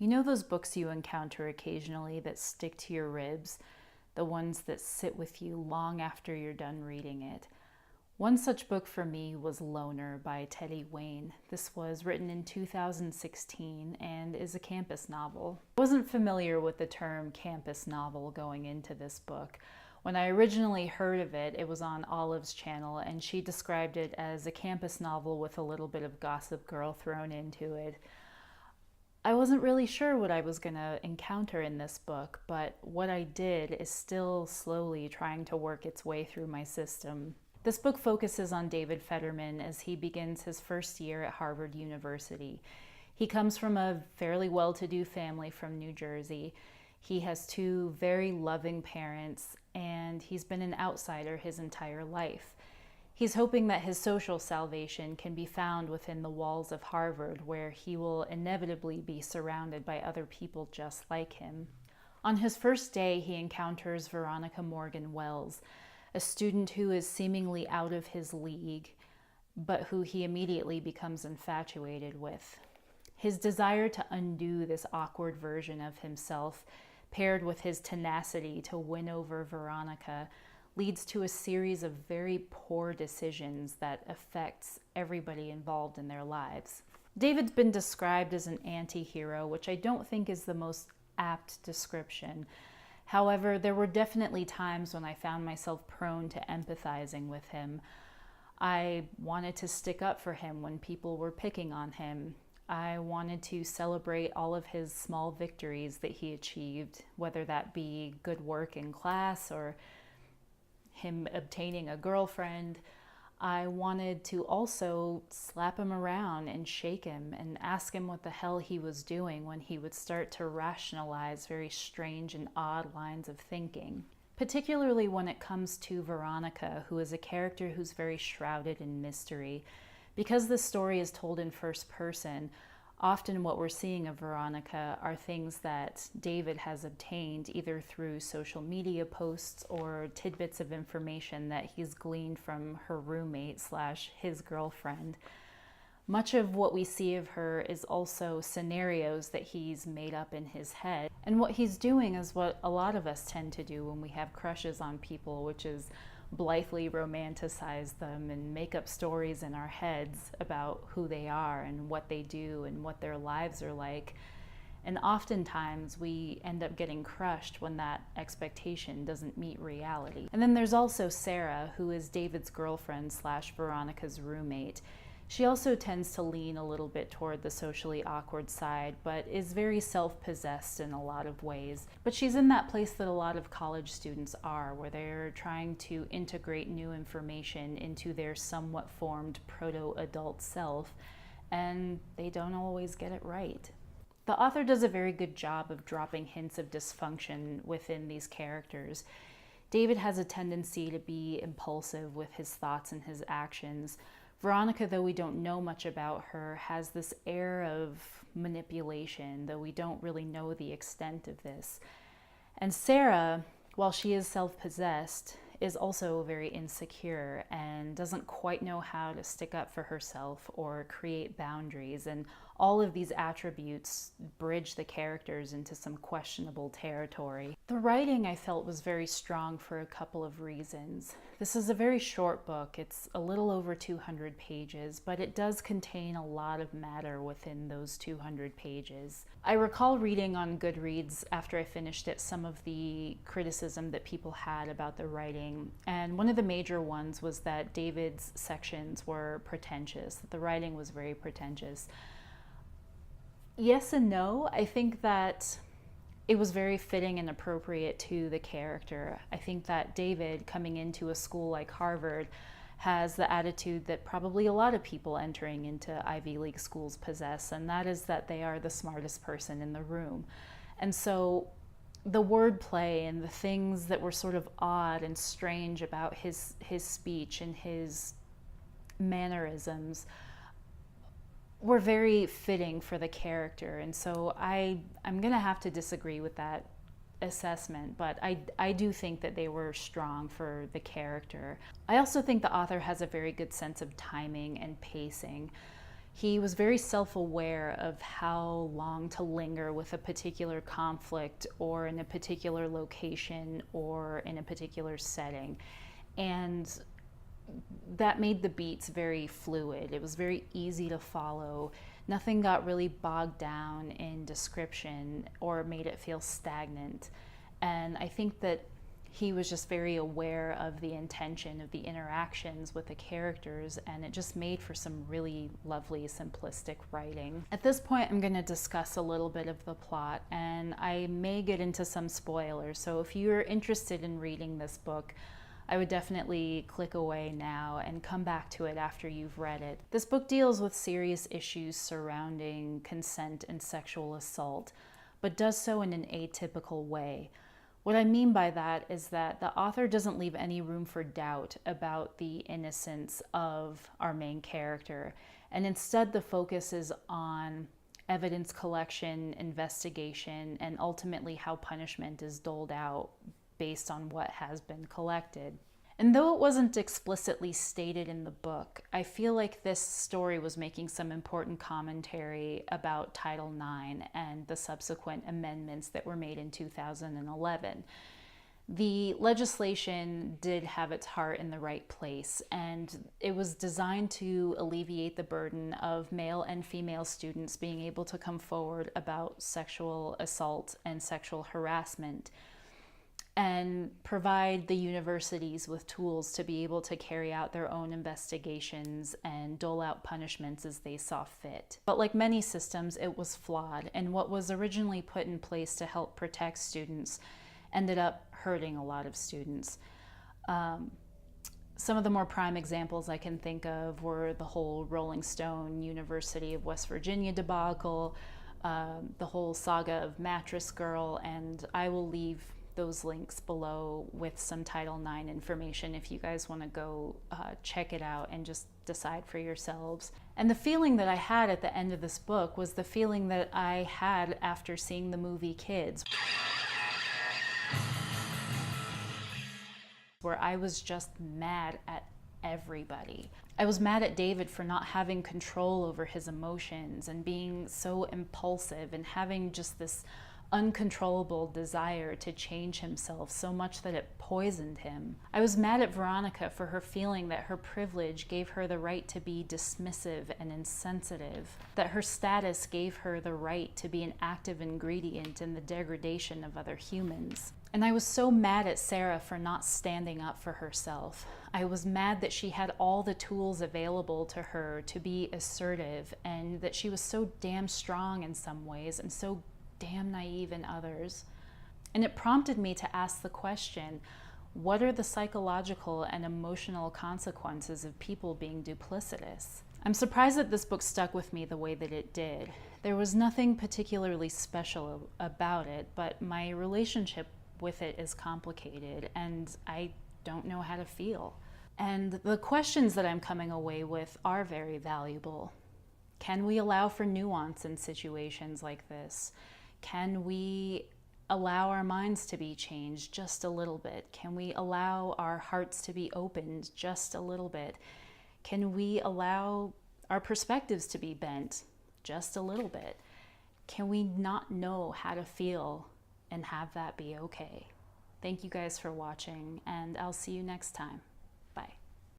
You know those books you encounter occasionally that stick to your ribs, the ones that sit with you long after you're done reading it? One such book for me was Loner by Teddy Wayne. This was written in 2016 and is a campus novel. I wasn't familiar with the term campus novel going into this book. When I originally heard of it, it was on Olive's channel, and she described it as a campus novel with a little bit of Gossip Girl thrown into it. I wasn't really sure what I was going to encounter in this book, but what I did is still slowly trying to work its way through my system. This book focuses on David Fetterman as he begins his first year at Harvard University. He comes from a fairly well-to-do family from New Jersey. He has two very loving parents, and he's been an outsider his entire life. He's hoping that his social salvation can be found within the walls of Harvard, where he will inevitably be surrounded by other people just like him. On his first day, he encounters Veronica Morgan Wells, a student who is seemingly out of his league, but who he immediately becomes infatuated with. His desire to undo this awkward version of himself, paired with his tenacity to win over Veronica, leads to a series of very poor decisions that affects everybody involved in their lives. David's been described as an anti-hero, which I don't think is the most apt description. However, there were definitely times when I found myself prone to empathizing with him. I wanted to stick up for him when people were picking on him. I wanted to celebrate all of his small victories that he achieved, whether that be good work in class or him obtaining a girlfriend. I wanted to also slap him around and shake him and ask him what the hell he was doing when he would start to rationalize very strange and odd lines of thinking. Particularly when it comes to Veronica, who is a character who's very shrouded in mystery. Because this story is told in first person, often what we're seeing of Veronica are things that David has obtained either through social media posts or tidbits of information that he's gleaned from her roommate / his girlfriend. Much of what we see of her is also scenarios that he's made up in his head. And what he's doing is what a lot of us tend to do when we have crushes on people, which is blithely romanticize them and make up stories in our heads about who they are and what they do and what their lives are like. And oftentimes we end up getting crushed when that expectation doesn't meet reality. And then there's also Sarah, who is David's girlfriend / Veronica's roommate. She also tends to lean a little bit toward the socially awkward side, but is very self-possessed in a lot of ways. But she's in that place that a lot of college students are, where they're trying to integrate new information into their somewhat formed proto-adult self, and they don't always get it right. The author does a very good job of dropping hints of dysfunction within these characters. David has a tendency to be impulsive with his thoughts and his actions. Veronica, though we don't know much about her, has this air of manipulation, though we don't really know the extent of this. And Sarah, while she is self-possessed, is also very insecure and doesn't quite know how to stick up for herself or create boundaries. And all of these attributes bridge the characters into some questionable territory. The writing, I felt, was very strong for a couple of reasons. This is a very short book. It's a little over 200 pages, but it does contain a lot of matter within those 200 pages. I recall reading on Goodreads after I finished it some of the criticism that people had about the writing, and one of the major ones was that David's sections were pretentious, that the writing was very pretentious. Yes and no. I think that it was very fitting and appropriate to the character. I think that David, coming into a school like Harvard, has the attitude that probably a lot of people entering into Ivy League schools possess, and that is that they are the smartest person in the room. And so the wordplay and the things that were sort of odd and strange about his speech and his mannerisms were very fitting for the character. And so I'm gonna have to disagree with that assessment, but I do think that they were strong for the character. I also think the author has a very good sense of timing and pacing. He was very self-aware of how long to linger with a particular conflict or in a particular location or in a particular setting. And that made the beats very fluid. It was very easy to follow. Nothing got really bogged down in description or made it feel stagnant. And I think that he was just very aware of the intention of the interactions with the characters, and it just made for some really lovely, simplistic writing. At this point, I'm going to discuss a little bit of the plot, and I may get into some spoilers. So if you're interested in reading this book, I would definitely click away now and come back to it after you've read it. This book deals with serious issues surrounding consent and sexual assault, but does so in an atypical way. What I mean by that is that the author doesn't leave any room for doubt about the innocence of our main character, and instead the focus is on evidence collection, investigation, and ultimately how punishment is doled out based on what has been collected. And though it wasn't explicitly stated in the book, I feel like this story was making some important commentary about Title IX and the subsequent amendments that were made in 2011. The legislation did have its heart in the right place, and it was designed to alleviate the burden of male and female students being able to come forward about sexual assault and sexual harassment, and provide the universities with tools to be able to carry out their own investigations and dole out punishments as they saw fit. But like many systems, it was flawed, and what was originally put in place to help protect students ended up hurting a lot of students. Some of the more prime examples I can think of were the whole Rolling Stone University of West Virginia debacle, the whole saga of Mattress Girl, and I will leave those links below with some Title IX information if you guys want to go check it out and just decide for yourselves. And the feeling that I had at the end of this book was the feeling that I had after seeing the movie Kids, where I was just mad at everybody. I was mad at David for not having control over his emotions and being so impulsive and having just this uncontrollable desire to change himself so much that it poisoned him. I was mad at Veronica for her feeling that her privilege gave her the right to be dismissive and insensitive, that her status gave her the right to be an active ingredient in the degradation of other humans. And I was so mad at Sarah for not standing up for herself. I was mad that she had all the tools available to her to be assertive, and that she was so damn strong in some ways and so damn naive in others. And it prompted me to ask the question, what are the psychological and emotional consequences of people being duplicitous? I'm surprised that this book stuck with me the way that it did. There was nothing particularly special about it, but my relationship with it is complicated and I don't know how to feel. And the questions that I'm coming away with are very valuable. Can we allow for nuance in situations like this? Can we allow our minds to be changed just a little bit? Can we allow our hearts to be opened just a little bit? Can we allow our perspectives to be bent just a little bit? Can we not know how to feel and have that be okay? Thank you guys for watching, and I'll see you next time.